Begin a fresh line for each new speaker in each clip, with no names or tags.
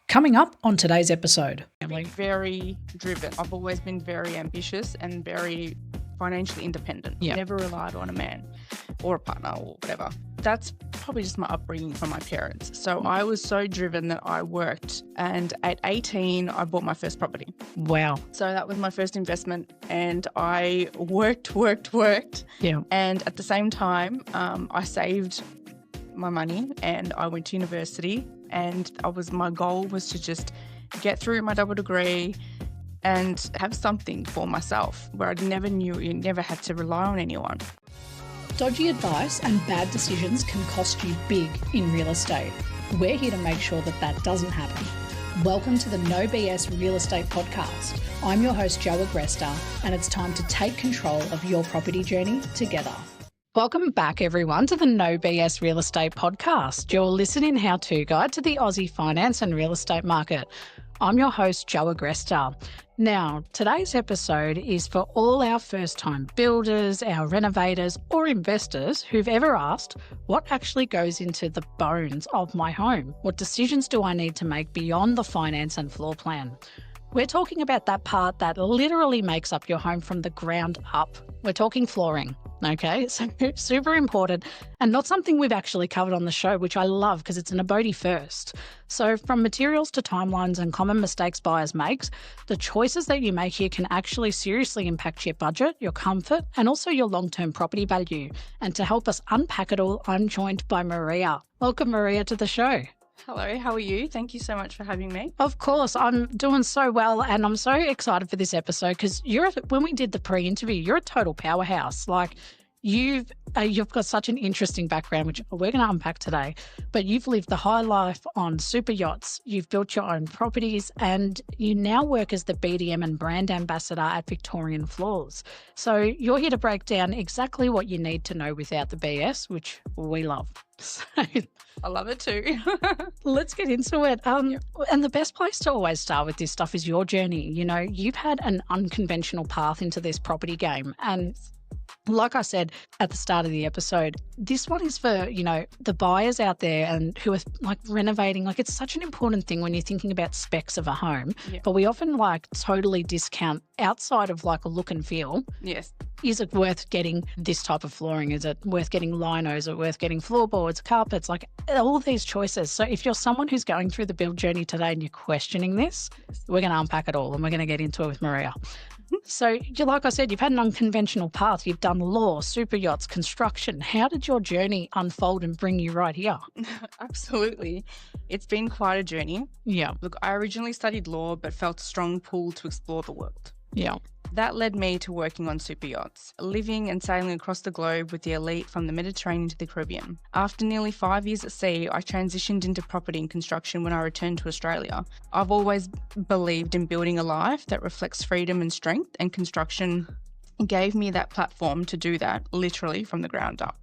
Coming up on today's episode.
I'm very driven. I've always been very ambitious and very financially independent.
Yeah.
Never relied on a man or a partner or whatever. That's probably just my upbringing from my parents. So I was so driven that I worked, and at 18 I bought my first property.
Wow.
So that was my first investment, and I worked.
Yeah.
And at the same time, I saved my money and I went to university, and my goal was to just get through my double degree and have something for myself where I never had to rely on anyone.
Dodgy advice and bad decisions can cost you big in real estate. We're here to make sure that doesn't happen. Welcome to the No BS Real Estate Podcast. I'm your host, Jo Agresta, and it's time to take control of your property journey together. Welcome back, everyone, to the No BS Real Estate Podcast, your listening how-to guide to the Aussie finance and real estate market. I'm your host, Jo Agresta. Now, today's episode is for all our first-time builders, our renovators, or investors who've ever asked, what actually goes into the bones of my home? What decisions do I need to make beyond the finance and floor plan? We're talking about that part that literally makes up your home from the ground up. We're talking flooring. Okay, so super important and not something we've actually covered on the show, which I love because it's an Abodey first. So from materials to timelines and common mistakes buyers make, the choices that you make here can actually seriously impact your budget, your comfort, and also your long-term property value. And to help us unpack it all, I'm joined by Maria. Welcome, Maria, to the show.
Hello, how are you? Thank you so much for having me.
Of course, I'm doing so well, and I'm so excited for this episode because when we did the pre-interview, you're a total powerhouse. Like you've got such an interesting background, which we're going to unpack today. But you've lived the high life on super yachts. You've built your own properties, and you now work as the BDM and brand ambassador at Victorian Floors. So you're here to break down exactly what you need to know without the BS, which we love. So
I love it too.
let's get into it. And the best place to always start with this stuff is your journey. You know, you've had an unconventional path into this property game. And like I said at the start of the episode, this one is for, the buyers out there and who are like renovating. Like it's such an important thing when you're thinking about specs of a home, but we often totally discount outside of a look and feel.
Yes.
Is it worth getting this type of flooring? Is it worth getting lino? Is it worth getting floorboards, carpets, all these choices? So if you're someone who's going through the build journey today and you're questioning this, we're going to unpack it all and we're going to get into it with Maria. So like I said, you've had an unconventional path. You've done law, super yachts, construction. How did your journey unfold and bring you right here?
Absolutely. It's been quite a journey.
Yeah.
Look, I originally studied law but felt a strong pull to explore the world.
Yeah.
That led me to working on super yachts, living and sailing across the globe with the elite from the Mediterranean to the Caribbean. After nearly 5 years at sea, I transitioned into property and construction when I returned to Australia. I've always believed in building a life that reflects freedom and strength, and construction gave me that platform to do that literally from the ground up.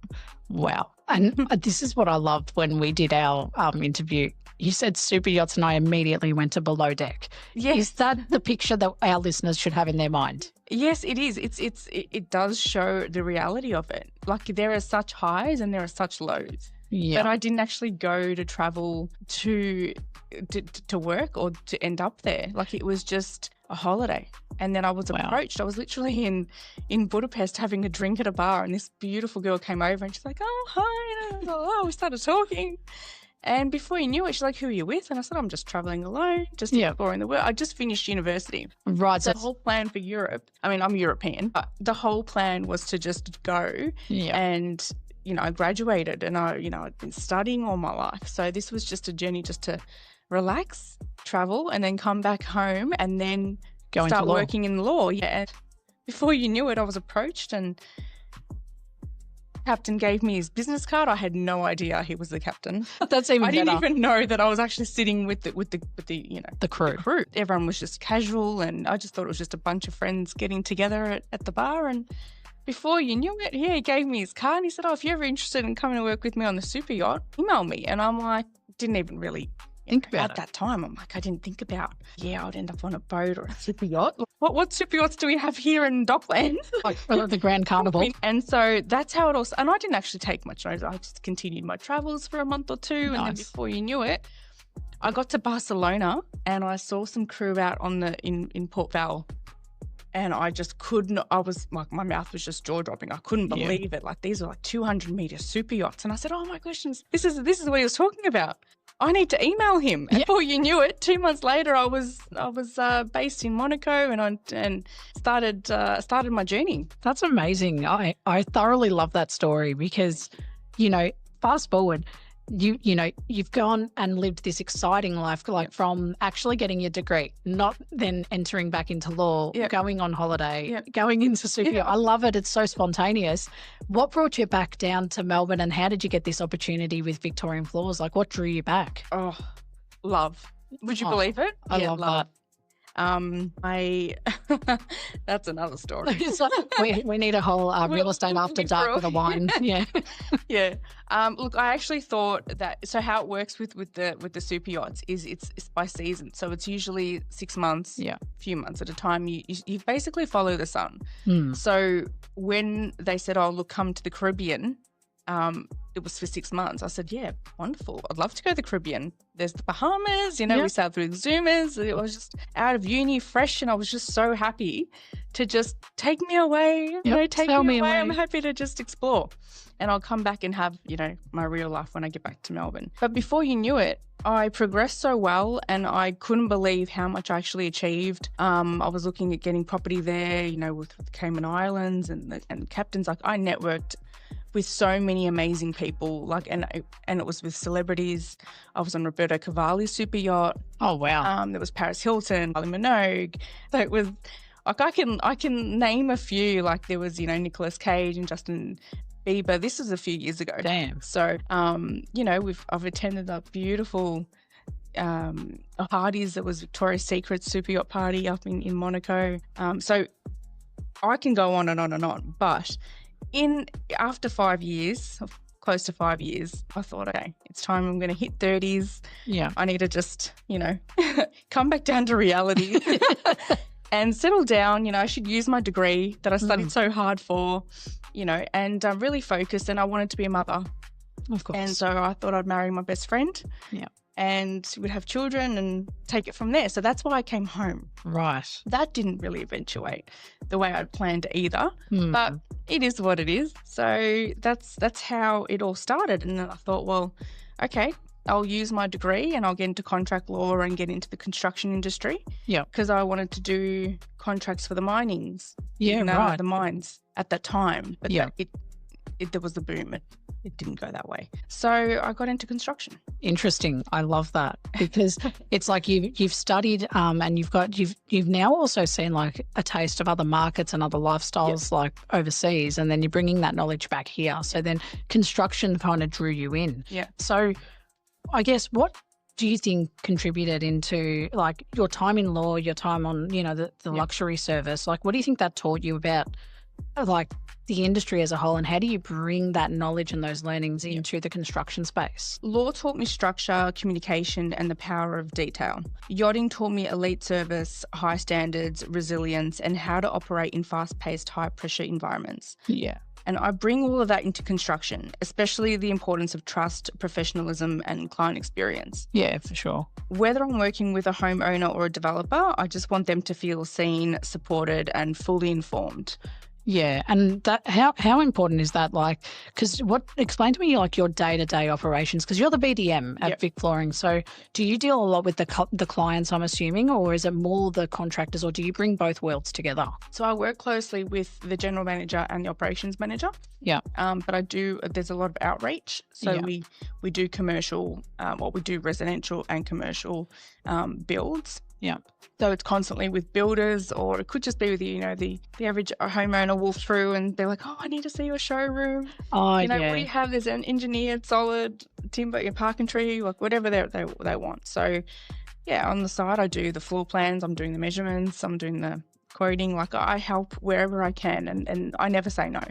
Wow. And this is what I loved when we did our interview. You said super yachts and I immediately went to below deck.
Yes.
Is that the picture that our listeners should have in their mind?
Yes, it is. It does show the reality of it. There are such highs and there are such lows.
Yeah.
But I didn't actually go to travel to work or to end up there. It was just a holiday. And then I was approached. I was literally in Budapest having a drink at a bar, and this beautiful girl came over and she's like, "Oh, hi." And I was like, "Oh," we started talking. And before you knew it, she's like, "Who are you with?" And I said, "I'm just traveling alone, just exploring the world." I just finished university.
Right.
So the whole plan for Europe, I'm European, but the whole plan was to just go and, I graduated and I'd been studying all my life. So this was just a journey just to relax, travel, and then come back home and then start working in law. Yeah. And before you knew it, I was approached and captain gave me his business card. I had no idea he was the captain.
That's even better.
I didn't even know that I was actually sitting with the crew. Everyone was just casual, and I just thought it was just a bunch of friends getting together at the bar. And before you knew it, he gave me his card and he said, "Oh, if you're ever interested in coming to work with me on the super yacht, email me." And I'm like, didn't even really
think about
at that time. I'm like, I didn't think about, I'd end up on a boat or a super yacht. What super yachts do we have here in Dockland?
The Grand Carnival.
And so that's how it all, and I didn't actually take much notice. I just continued my travels for a month or two. Nice. And then before you knew it, I got to Barcelona and I saw some crew out on in Port Val. And I just couldn't, I was like, my mouth was just jaw dropping. I couldn't believe it. Like, these are like 200-meter super yachts. And I said, oh my goodness, this is what he was talking about. I need to email him. And before you knew it, 2 months later, I was based in Monaco and started my journey.
That's amazing. I thoroughly love that story because, fast forward, you've gone and lived this exciting life, like from actually getting your degree, not then entering back into law, going on holiday, going into super. I love it. It's so spontaneous. What brought you back down to Melbourne and how did you get this opportunity with Victorian Floors? Like, what drew you back?
Oh, love. Would you believe it?
I love that.
That's another story.
we need a whole real estate after dark with a wine. Yeah.
Yeah. Look, I actually thought that, so how it works with the super yachts is it's by season. So it's usually 6 months, a few months at a time. You basically follow the sun. So when they said, oh, look, come to the Caribbean, it was for 6 months. I said, yeah, wonderful. I'd love to go to the Caribbean. There's the Bahamas, we sailed through the Zoomers. It was just out of uni, fresh, and I was just so happy to just take me away. Take me away. I'm happy to just explore. And I'll come back and have, my real life when I get back to Melbourne. But before you knew it, I progressed so well and I couldn't believe how much I actually achieved. I was looking at getting property there, with the Cayman Islands and captains. Like, I networked with so many amazing people, and it was with celebrities. I was on Roberto Cavalli's super yacht.
Oh wow!
There was Paris Hilton, Kylie Minogue. So it was like I can name a few. Like there was Nicolas Cage and Justin Bieber. This was a few years ago.
Damn.
So I've attended a beautiful parties. That was Victoria's Secret super yacht party up in Monaco. So I can go on and on and on, but after 5 years, close to 5 years, I thought, okay, it's time. I'm going to hit 30s. Yeah. I need to just, come back down to reality and settle down. I should use my degree that I studied so hard for, and really focus. And I wanted to be a mother.
Of course.
And so I thought I'd marry my best friend.
Yeah.
And we'd have children and take it from there. So that's why I came home.
Right.
That didn't really eventuate the way I'd planned either, but it is what it is. So that's how it all started. And then I thought, well, okay, I'll use my degree and I'll get into contract law and get into the construction industry. Yeah. Because I wanted to do contracts for the minings.
Yeah, right.
The mines at that time. But there was the boom. It didn't go that way. So I got into construction.
Interesting. I love that because it's like you've studied and you've now also seen like a taste of other markets and other lifestyles like overseas, and then you're bringing that knowledge back here. So then construction kind of drew you in.
Yeah.
So I guess what do you think contributed into like your time in law, your time on, the luxury service? Like what do you think that taught you about like the industry as a whole, and how do you bring that knowledge and those learnings into the construction space?
Law taught me structure, communication, and the power of detail. Yachting taught me elite service, high standards, resilience, and how to operate in fast-paced, high-pressure environments.
Yeah.
And I bring all of that into construction, especially the importance of trust, professionalism, and client experience.
Yeah, for sure.
Whether I'm working with a homeowner or a developer, I just want them to feel seen, supported, and fully informed.
Yeah, and that how important is that? Like, because explain to me like your day-to-day operations, because you're the BDM at Vic Flooring. So, do you deal a lot with the clients? I'm assuming, or is it more the contractors, or do you bring both worlds together?
So I work closely with the general manager and the operations manager. Yeah. But there's a lot of outreach. So we do commercial, we do residential and commercial builds. Yeah. So it's constantly with builders, or it could just be with, the average homeowner walk through and they're like, oh, I need to see your showroom. Oh, what do you have? There's an engineered solid timber, parpentry, like whatever they want. So, on the side, I do the floor plans, I'm doing the measurements, I'm doing the quoting. Like I help wherever I can, and I never say no.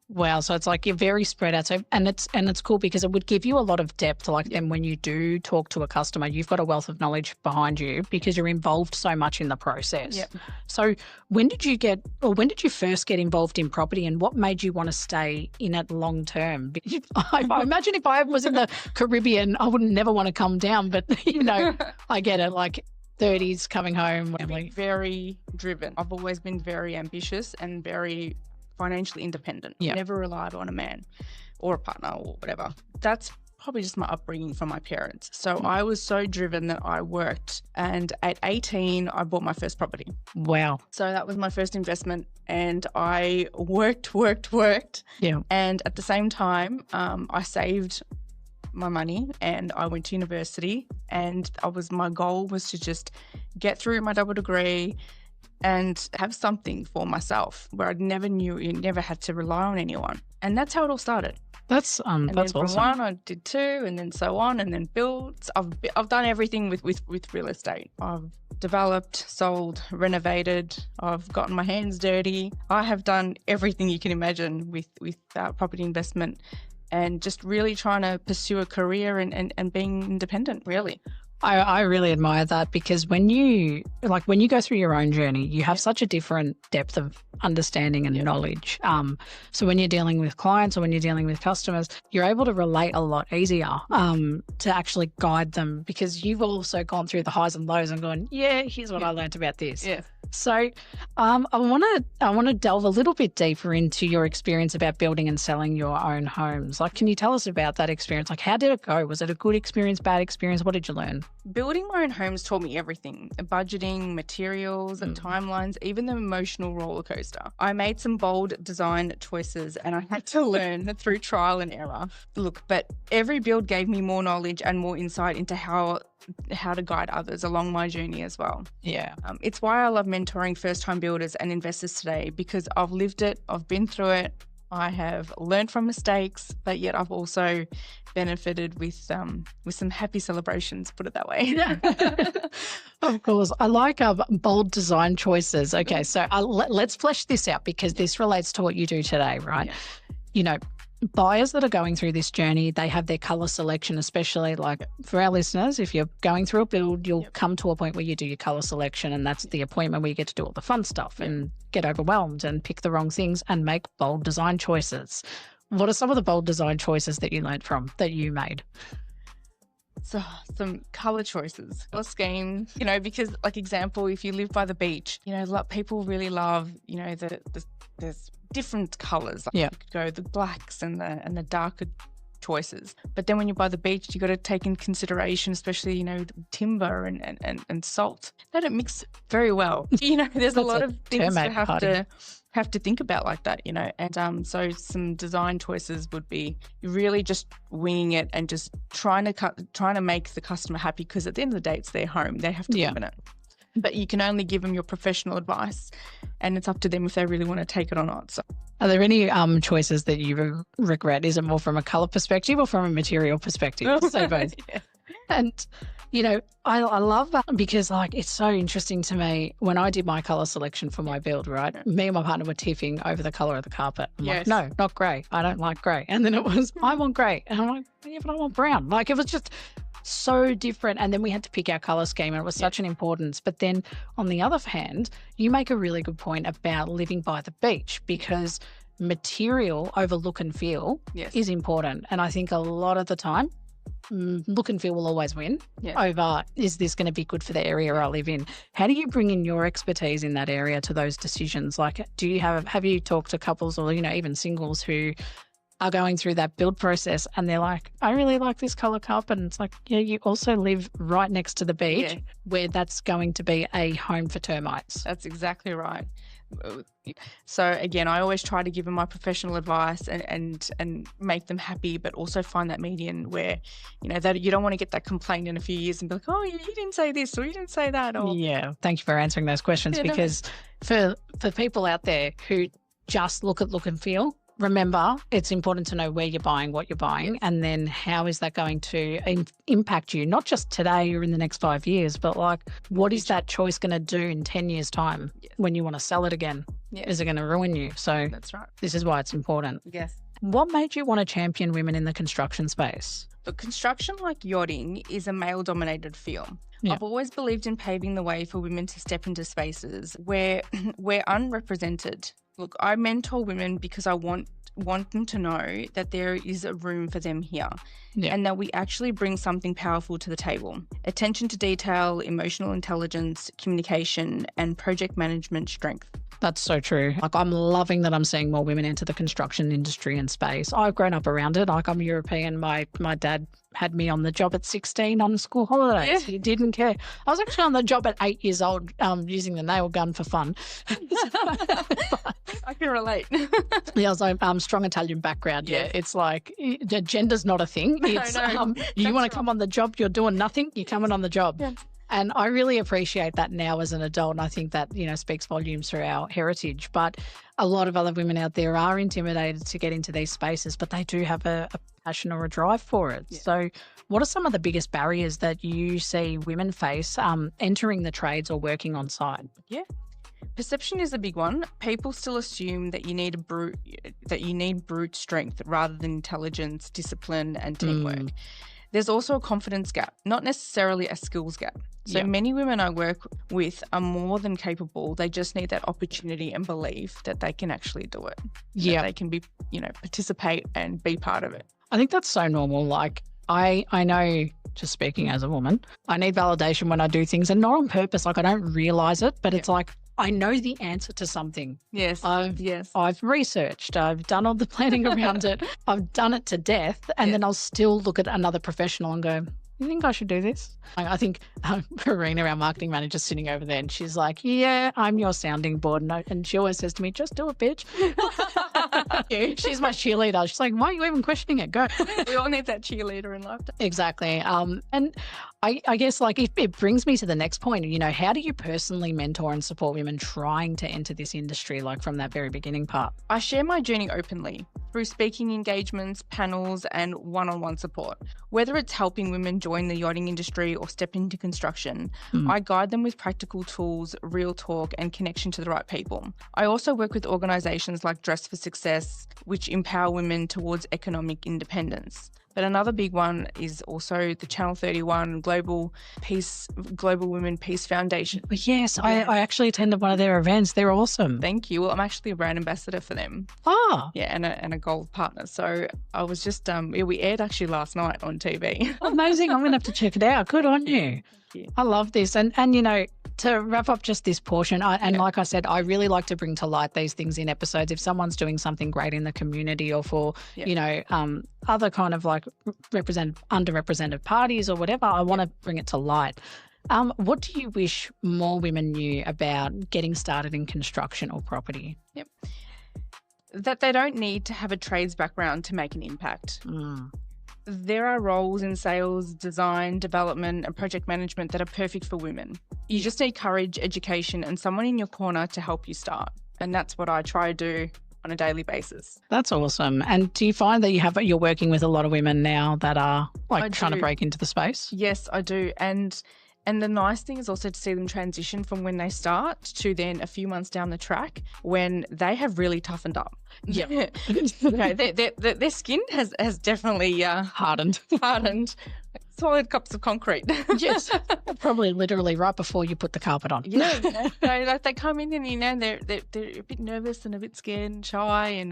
Wow. So it's like you're very spread out. So, and it's cool because it would give you a lot of depth. Like then when you do talk to a customer, you've got a wealth of knowledge behind you because you're involved so much in the process.
Yep.
So when did you first get involved in property, and what made you want to stay in it long term? I imagine if I was in the Caribbean, I would never want to come down, but I get it. Like 30s coming home.
Very driven. I've always been very ambitious and very financially independent.
Yep.
Never relied on a man or a partner or whatever. That's probably just my upbringing from my parents. So I was so driven that I worked. And at 18, I bought my first property.
Wow.
So that was my first investment. And I worked.
Yeah.
And at the same time, I saved my money and I went to university, and my goal was to just get through my double degree and have something for myself where I never had to rely on anyone. And that's how it all started.
That's
awesome.
From
one, I did two, and then so on, and then built. I've done everything with real estate. I've developed, sold, renovated. I've gotten my hands dirty. I have done everything you can imagine with property investment, and just really trying to pursue a career and being independent, really.
I really admire that, because when you go through your own journey, you have such a different depth of understanding and knowledge. So when you're dealing with clients or when you're dealing with customers, you're able to relate a lot easier to actually guide them, because you've also gone through the highs and lows and gone, here's what I learned about this.
Yeah.
So I want to delve a little bit deeper into your experience about building and selling your own homes. Like, can you tell us about that experience? Like, how did it go? Was it a good experience, bad experience? What did you learn?
Building my own homes taught me everything: budgeting, materials, and timelines, even the emotional roller coaster. I made some bold design choices and I had to learn through trial and error. Look, but every build gave me more knowledge and more insight into how to guide others along my journey as well.
Yeah.
It's why I love mentoring first-time builders and investors today, because I've lived it, I've been through it, I have learned from mistakes, but yet I've also benefited with some happy celebrations, put it that way.
Of course. I like bold design choices. Okay, so let's flesh this out, because this relates to what you do today, right? Yeah. Buyers that are going through this journey, they have their colour selection, especially like for our listeners, if you're going through a build, you'll come to a point where you do your colour selection, and that's the appointment where you get to do all the fun stuff and get overwhelmed and pick the wrong things and make bold design choices. What are some of the bold design choices that you made?
So some colour choices, colour schemes, because like example, if you live by the beach, people really love, there's different colours. Like you could go the blacks and the darker choices. But then when you're by the beach, you got to take in consideration, especially, timber and salt. They don't mix very well. There's a lot of things to have to think about like that, and so some design choices would be really just winging it and just trying to make the customer happy, because at the end of the day, it's their home. They have to live in it. But you can only give them your professional advice, and it's up to them if they really want to take it or not. So,
are there any choices that you regret? Is it more from a colour perspective or from a material perspective? So both.
Yeah.
And I love that, because it's so interesting to me when I did my colour selection for my build, right? Me and my partner were tiffing over the colour of the carpet. I'm like, no, not grey. I don't like grey. And then it was, I want grey. And I'm like, yeah, but I want brown. Like, it was just so different. And then we had to pick our colour scheme, and it was such an importance. But then on the other hand, you make a really good point about living by the beach, because material over look and feel is important. And I think a lot of the time, look and feel will always win over, is this going to be good for the area I live in? How do you bring in your expertise in that area to those decisions? Like, do you have you talked to couples or, even singles who are going through that build process and they're like, I really like this colour carpet, and it's like, you also live right next to the beach where that's going to be a home for termites.
That's exactly right. So again, I always try to give them my professional advice and make them happy, but also find that median where, that you don't want to get that complaint in a few years and be like, oh, you didn't say this or you didn't say that. Or
thank you for answering those questions, because for people out there who just look at look and feel,
remember, it's important to know where you're buying, what you're buying, and then how is that going to impact you, not just today or in the next 5 years, but like what is that choice going to do in 10 years' time when you want to sell it again? Is it going to ruin you? So
That's right.
This is why it's important.
Yes.
What made you want to champion women in the construction space?
But construction, like yachting, is a male-dominated field.
Yeah.
I've always believed in paving the way for women to step into spaces where we're unrepresented. Look, I mentor women because I want them to know that there is a room for them here and that we actually bring something powerful to the table. Attention to detail, emotional intelligence, communication, and project management strength.
That's so true. Like, I'm loving that I'm seeing more women enter the construction industry and space. I've grown up around it. Like, I'm European. My dad had me on the job at 16 on school holidays.
Yeah.
He didn't care. I was actually on the job at 8 years old using the nail gun for fun.
I can relate.
Yeah, I was like, strong Italian background. Yeah, it's like gender's not a thing. It's,
No,
you want to come on the job, you're doing nothing, you're coming on the job.
Yeah.
And I really appreciate that now as an adult. And I think that, speaks volumes for our heritage. But a lot of other women out there are intimidated to get into these spaces, but they do have a passion or a drive for it. Yeah. So what are some of the biggest barriers that you see women face entering the trades or working on site?
Yeah. Perception is a big one. People still assume that you need brute strength rather than intelligence, discipline, and teamwork. There's also a confidence gap, not necessarily a skills gap. So many women I work with are more than capable. They just need that opportunity and belief that they can actually do it. Yeah. They can be, participate and be part of it.
I think that's so normal. Like, I know, just speaking as a woman, I need validation when I do things, and not on purpose. Like, I don't realize it, but it's like, I know the answer to something.
Yes.
I've researched. I've done all the planning around it. I've done it to death. And then I'll still look at another professional and go, you think I should do this? I think Marina, our marketing manager, is sitting over there, and she's like, yeah, I'm your sounding board. And she always says to me, just do it, bitch. She's my cheerleader. She's like, why are you even questioning it? Go.
We all need that cheerleader in life.
Exactly. And I guess, like, it brings me to the next point. How do you personally mentor and support women trying to enter this industry, like from that very beginning part?
I share my journey openly through speaking engagements, panels, and one-on-one support. Whether it's helping women join the yachting industry or step into construction, I guide them with practical tools, real talk, and connection to the right people. I also work with organisations like Dress for Success, which empower women towards economic independence. But another big one is also the Channel 31 Global Women Peace Foundation.
Yes, I actually attended one of their events. They're awesome.
Thank you. Well, I'm actually a brand ambassador for them.
Oh.
Yeah, and a gold partner. So I was just, we aired actually last night on TV.
Amazing. I'm going to have to check it out. Good on you. I love this. And to wrap up just this portion, like I said, I really like to bring to light these things in episodes. If someone's doing something great in the community or for, other kind of like underrepresented parties or whatever, I want to bring it to light. What do you wish more women knew about getting started in construction or property?
Yep. That they don't need to have a trades background to make an impact. There are roles in sales, design, development, and project management that are perfect for women. You just need courage, education, and someone in your corner to help you start. And that's what I try to do on a daily basis.
That's awesome. And do you find that you're working with a lot of women now that are trying to break into the space?
Yes, I do. And the nice thing is also to see them transition from when they start to then a few months down the track when they have really toughened up.
Yeah.
Their skin has definitely
hardened.
Solid cups of concrete.
Yes. Probably literally right before you put the carpet on.
Yeah. They come in and, they're a bit nervous and a bit scared and shy and,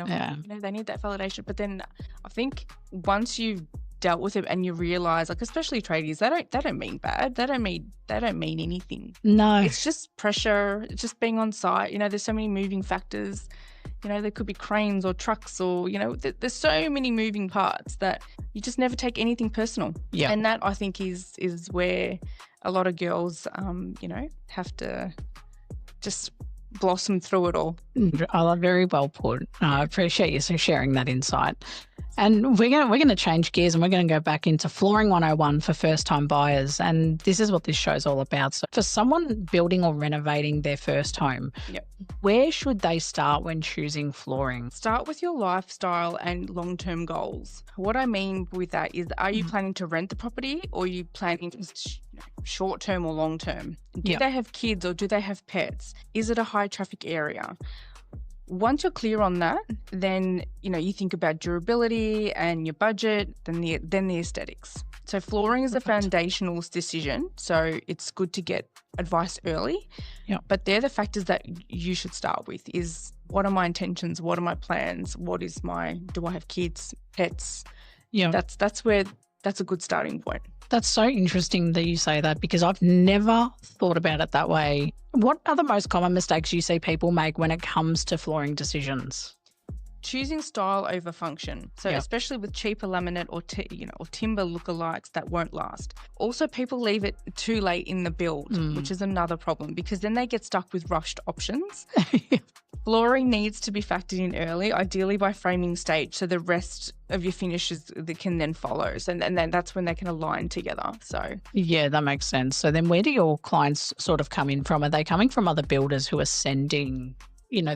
they need that validation. But then I think once you've dealt with it and you realise, like, especially tradies, they don't mean bad. They don't mean anything.
No.
It's just pressure. It's just being on site. There's so many moving factors. There could be cranes or trucks or, there's so many moving parts that you just never take anything personal.
Yeah.
And that, I think, is where a lot of girls, have to just blossom through it all.
Very well put. I appreciate you sharing that insight. And we're gonna change gears and we're going to go back into Flooring 101 for first-time buyers. And this is what this show's all about. So for someone building or renovating their first home, where should they start when choosing flooring?
Start with your lifestyle and long-term goals. What I mean with that is, are you planning to rent the property, or are you planning to short-term or long-term? Do they have kids or do they have pets? Is it a high-traffic area? Once you're clear on that, then, you think about durability and your budget, then the aesthetics. So flooring is a foundational decision. So it's good to get advice early. But they're the factors that you should start with is, what are my intentions? What are my plans? Do I have kids, pets? That's a good starting point.
That's so interesting that you say that, because I've never thought about it that way. What are the most common mistakes you see people make when it comes to flooring decisions?
Choosing style over function. So especially with cheaper laminate or timber lookalikes that won't last. Also, people leave it too late in the build, which is another problem, because then they get stuck with rushed options. Flooring needs to be factored in early, ideally by framing stage, so the rest of your finishes that can then follow. So, and then that's when they can align together. So
yeah, that makes sense. So then where do your clients sort of come in from? Are they coming from other builders who are sending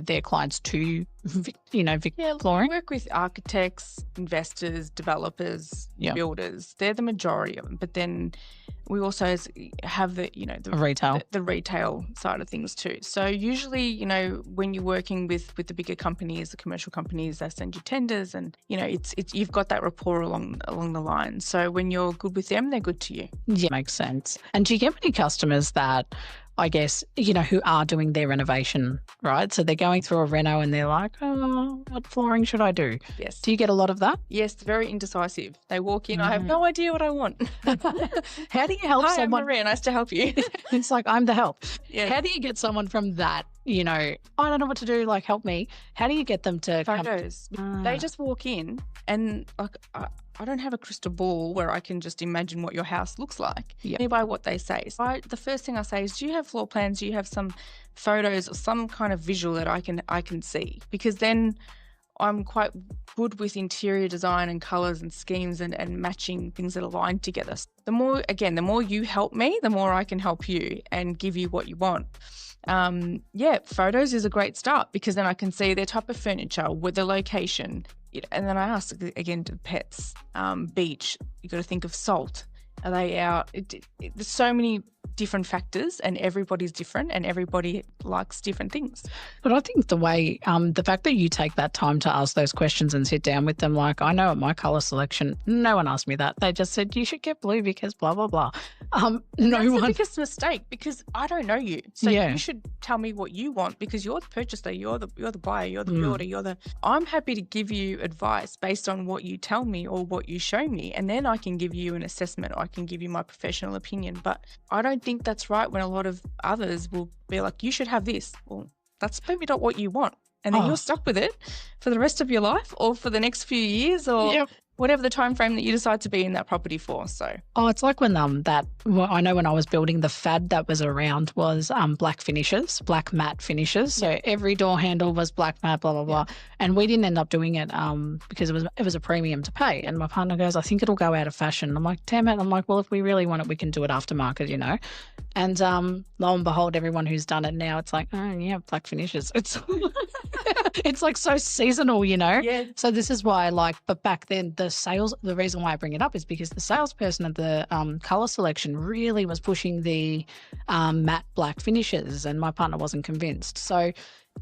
their clients to, flooring?
We work with architects, investors, developers, builders. They're the majority of them. But then we also have the
retail,
the retail side of things too. So usually, when you're working with the bigger companies, the commercial companies, they send you tenders, and it's you've got that rapport along the line. So when you're good with them, they're good to you.
Yeah, makes sense. And do you get many customers that, I guess, who are doing their renovation, right? So they're going through a reno and they're like, oh, what flooring should I do?
Yes.
Do you get a lot of that?
Yes, very indecisive. They walk in, I have no idea what I want.
How do you help
Hi,
someone?
I'm Maria, nice to help you.
It's like, I'm the help.
Yeah.
How do you get someone from that, I don't know what to do, like, help me? How do you get them to
photos? They just walk in and I don't have a crystal ball where I can just imagine what your house looks like. By what they say. So the first thing I say is, do you have floor plans? Do you have some photos or some kind of visual that I can see? Because then I'm quite good with interior design and colours and schemes and matching things that align together. The more you help me, the more I can help you and give you what you want. Photos is a great start, because then I can see their type of furniture, with the location. And then I ask again to pets, beach, you got to think of salt. Are they out? There's so many different factors, and everybody's different, and everybody likes different things.
But I think the fact that you take that time to ask those questions and sit down with them, like, I know at my colour selection, no one asked me that. They just said, you should get blue because blah, blah, blah.
That's the biggest mistake, because I don't know you. So you should tell me what you want, because you're the purchaser, you're the buyer, you're the builder, I'm happy to give you advice based on what you tell me or what you show me, and then I can give you an assessment, or I can give you my professional opinion. But I don't think that's right when a lot of others will be like, you should have this. Well, that's maybe not what you want. And then you're stuck with it for the rest of your life, or for the next few years, or whatever the time frame that you decide to be in that property for. So
it's like when I know when I was building, the fad that was around was black finishes, black matte finishes. So every door handle was black matte, blah blah blah. And we didn't end up doing it because it was a premium to pay. And my partner goes, I think it'll go out of fashion. I'm like, damn it. I'm like, well, if we really want it, we can do it aftermarket, And lo and behold, everyone who's done it now, it's like, oh yeah, black finishes. It's it's like so seasonal,
Yeah.
So this is why but back then the reason why I bring it up is because the salesperson at the colour selection really was pushing the matte black finishes, and my partner wasn't convinced. So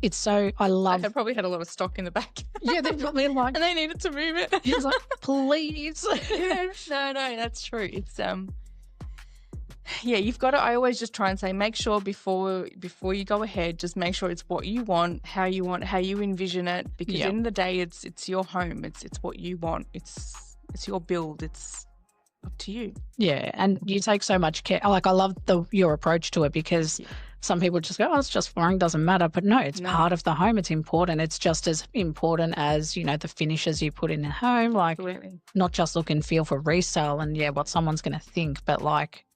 I love.
They probably had a lot of stock in the back.
Yeah, they probably and
they needed to move it.
He was like, please.
No, that's true. It's you've got to. I always just try and say, make sure before you go ahead, just make sure it's what you want, how you envision it. Because at the end of the day, it's your home. It's what you want. It's your build. It's up to you.
Yeah, and you take so much care. Like, I love your approach to it, because some people just go, it's just flooring, doesn't matter. But no, it's part of the home. It's important. It's just as important as, the finishes you put in the home. Like,
absolutely. Not
just look and feel for resale and what someone's going to think, but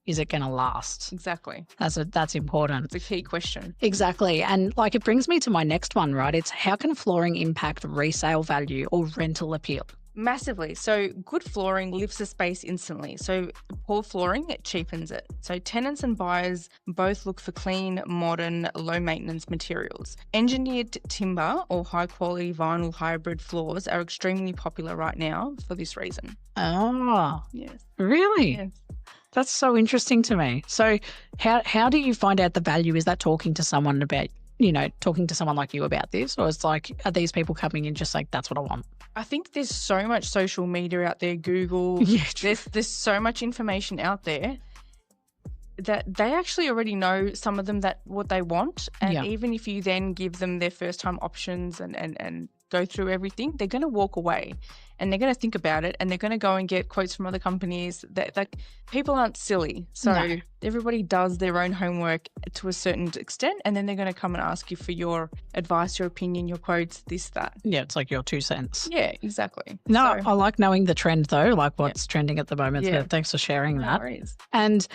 is it going to last?
Exactly.
That's important.
It's a key question.
Exactly. And it brings me to my next one, right? It's, how can flooring impact resale value or rental appeal?
Massively. So good flooring lifts the space instantly. So poor flooring, it cheapens it. So tenants and buyers both look for clean, modern, low maintenance materials. Engineered timber or high quality vinyl hybrid floors are extremely popular right now for this reason.
Oh,
Yes.
really?
Yes.
That's so interesting to me. So how do you find out the value? Is that talking to someone about, talking to someone like you about this? Or it's like, are these people coming in just like, that's what I want?
I think there's so much social media out there, Google.
Yeah,
there's so much information out there that they actually already know, some of them, that what they want. And even if you then give them their first time options and go through everything, they're going to walk away and they're going to think about it and they're going to go and get quotes from other companies. That, like, people aren't silly. So everybody does their own homework to a certain extent, and then they're going to come and ask you for your advice, your opinion, your quotes, this, that.
Yeah, it's like your 2 cents.
Yeah, exactly.
No, I like knowing the trend though, like what's trending at the moment. So thanks for sharing that.
Worries.
And,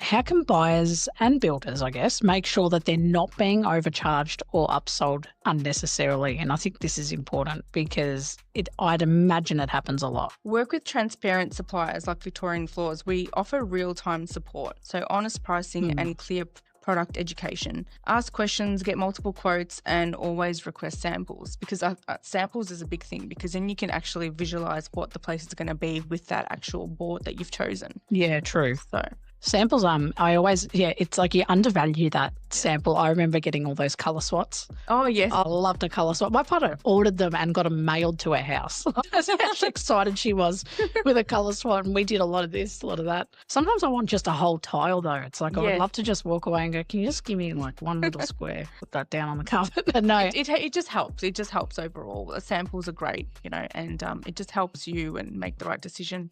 how can buyers and builders, I guess, make sure that they're not being overcharged or upsold unnecessarily? And I think this is important because I'd imagine it happens a lot.
Work with transparent suppliers like Victorian Floors. We offer real-time support, so honest pricing and clear product education. Ask questions, get multiple quotes, and always request samples, because samples is a big thing, because then you can actually visualize what the place is going to be with that actual board that you've chosen.
Yeah, true.
So
samples, I always, it's like you undervalue that sample. I remember getting all those colour swots.
Oh, yes.
I loved a colour swat. My partner ordered them and got them mailed to her house. That's how excited she was with a colour swat, and we did a lot of this, a lot of that. Sometimes I want just a whole tile though. It's like I would love to just walk away and go, can you just give me like one little square, put that down on the carpet? But no.
It just helps. It just helps overall. The samples are great, and it just helps you and make the right decision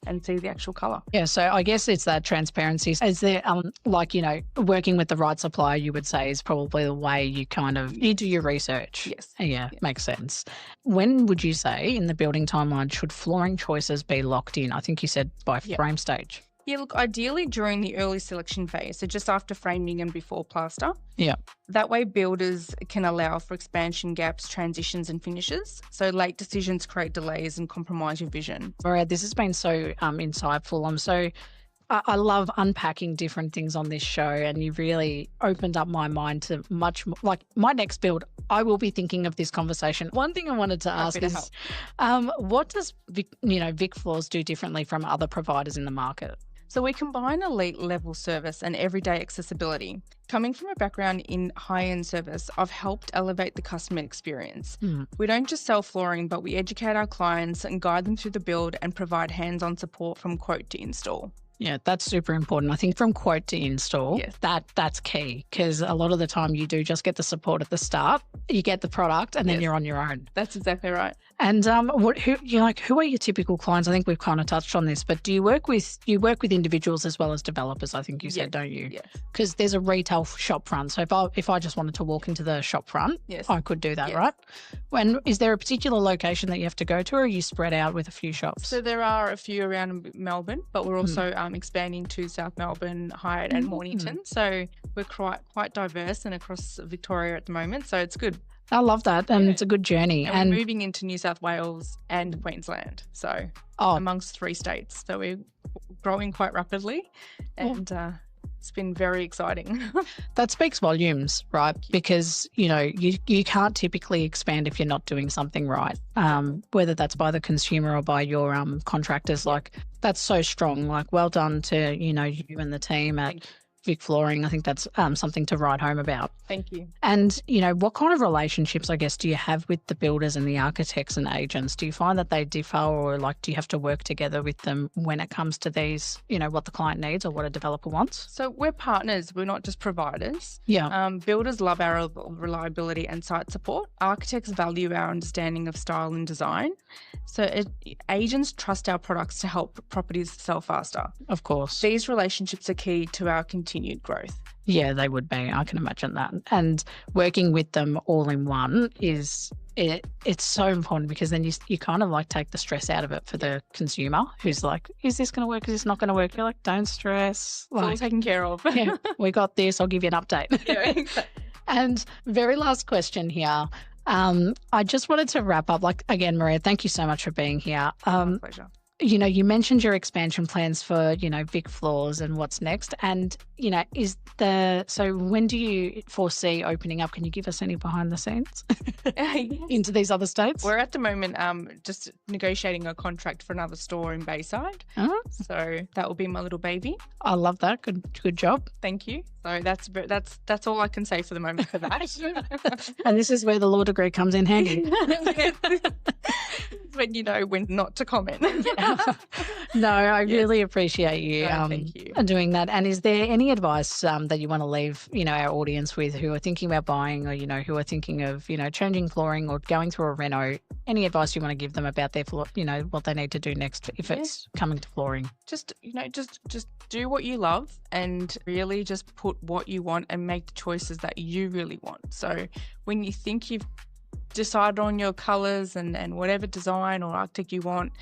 and see the actual colour. Yeah,
so I guess it's that transparency. Is there, working with the right supplier, you would say, is probably the way you you do your research.
Yes.
Yeah, makes sense. When would you say in the building timeline should flooring choices be locked in? I think you said by frame stage.
Yeah, look, ideally during the early selection phase, so just after framing and before plaster.
Yeah.
That way builders can allow for expansion gaps, transitions and finishes. So late decisions create delays and compromise your vision.
Maria, this has been so insightful. I love unpacking different things on this show, and you really opened up my mind to much more. Like my next build, I will be thinking of this conversation. One thing I wanted to ask is, what does Vic Floors do differently from other providers in the market?
So we combine elite level service and everyday accessibility. Coming from a background in high-end service, I've helped elevate the customer experience. We don't just sell flooring, but we educate our clients and guide them through the build and provide hands-on support from quote to install.
Yeah, that's super important. I think from quote to install, that's key, because a lot of the time you do just get the support at the start, you get the product, and then you're on your own.
That's exactly right.
And who are your typical clients? I think we've kind of touched on this, but do you work with individuals as well as developers? I think you said, don't you?
Yes.
Because there's a retail shop front. So if I just wanted to walk into the shop front, I could do that, right? When is there a particular location that you have to go to, or are you spread out with a few shops?
So there are a few around Melbourne, but we're also expanding to South Melbourne, Hyde and Mornington. So we're quite diverse and across Victoria at the moment. So it's good.
I love that, and it's a good journey.
And we're moving into New South Wales and Queensland, so amongst 3 states. So we're growing quite rapidly, and it's been very exciting.
That speaks volumes, right? Because, you can't typically expand if you're not doing something right, whether that's by the consumer or by your contractors. Like, that's so strong. Like, well done to, you and the team at Vic Flooring. I think that's something to write home about.
Thank you.
And, what kind of relationships, I guess, do you have with the builders and the architects and agents? Do you find that they differ, or do you have to work together with them when it comes to these, what the client needs or what a developer wants?
So we're partners. We're not just providers.
Yeah.
Builders love our reliability and site support. Architects value our understanding of style and design. So agents trust our products to help properties sell faster.
Of course.
These relationships are key to our continued growth.
Yeah, they would be. I can imagine that. And working with them all in one it's so important, because then you kind of take the stress out of it for the consumer, who's like, is this going to work? Is this not going to work? You're like, don't stress.
It's all taken care of.
Yeah, we got this. I'll give you an update.
Yeah, exactly.
And very last question here. I just wanted to wrap up. Again, Maria, thank you so much for being here.
My pleasure.
You mentioned your expansion plans for, Vic Floors and what's next. And, so when do you foresee opening up? Can you give us any behind the scenes into these other states?
We're at the moment just negotiating a contract for another store in Bayside.
Oh.
So that will be my little baby.
I love that. Good job.
Thank you. So that's all I can say for the moment for that.
And this is where the law degree comes in handy.
When you know when not to comment.
No, I really appreciate you,
thank you
doing that. And is there any advice that you want to leave, our audience with who are thinking about buying or, who are thinking of, changing flooring or going through a reno? Any advice you want to give them about their floor, what they need to do next if it's coming to flooring?
Just do what you love and really just put what you want and make the choices that you really want. So when you think you've decide on your colours and whatever design or architect you want,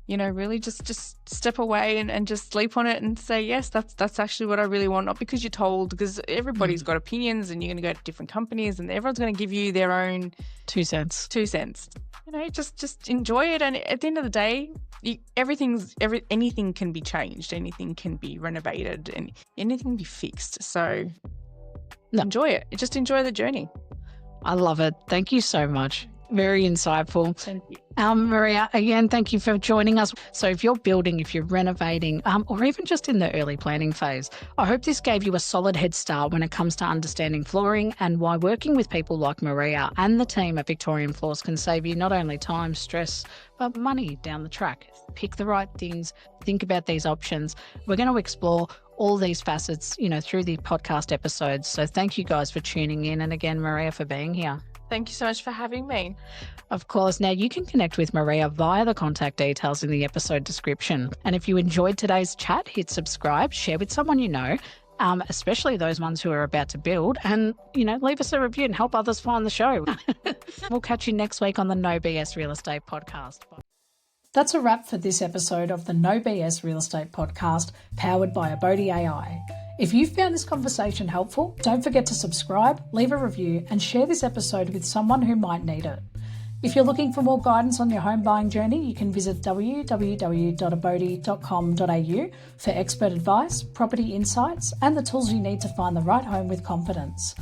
really just step away and just sleep on it and say, yes, that's actually what I really want. Not because you're told, because everybody's got opinions and you're going to go to different companies and everyone's going to give you their own
2 cents.
2 cents. Just enjoy it. And at the end of the day, anything can be changed, anything can be renovated, and anything can be fixed. So enjoy it. Just enjoy the journey.
I love it. Thank you so much. Very insightful.
Thank you.
Maria, again, thank you for joining us. So if you're building, if you're renovating, or even just in the early planning phase, I hope this gave you a solid head start when it comes to understanding flooring and why working with people like Maria and the team at Victorian Floors can save you not only time, stress, but money down the track. Pick the right things, think about these options. We're going to explore all these facets, through the podcast episodes. So thank you guys for tuning in. And again, Maria, for being here.
Thank you so much for having me.
Of course. Now you can connect with Maria via the contact details in the episode description. And if you enjoyed today's chat, hit subscribe, share with someone you know, especially those ones who are about to build, and, leave us a review and help others find the show. We'll catch you next week on the No BS Real Estate Podcast.
That's a wrap for this episode of the No BS Real Estate Podcast, powered by Abodey AI. If you found this conversation helpful, don't forget to subscribe, leave a review, and share this episode with someone who might need it. If you're looking for more guidance on your home buying journey, you can visit www.abodey.com.au for expert advice, property insights, and the tools you need to find the right home with confidence.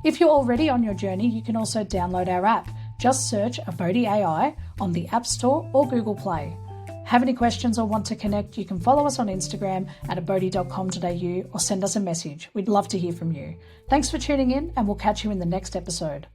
If you're already on your journey, you can also download our app. Just search Abodey AI on the App Store or Google Play. Have any questions or want to connect, you can follow us on Instagram at abodey.com.au or send us a message. We'd love to hear from you. Thanks for tuning in, and we'll catch you in the next episode.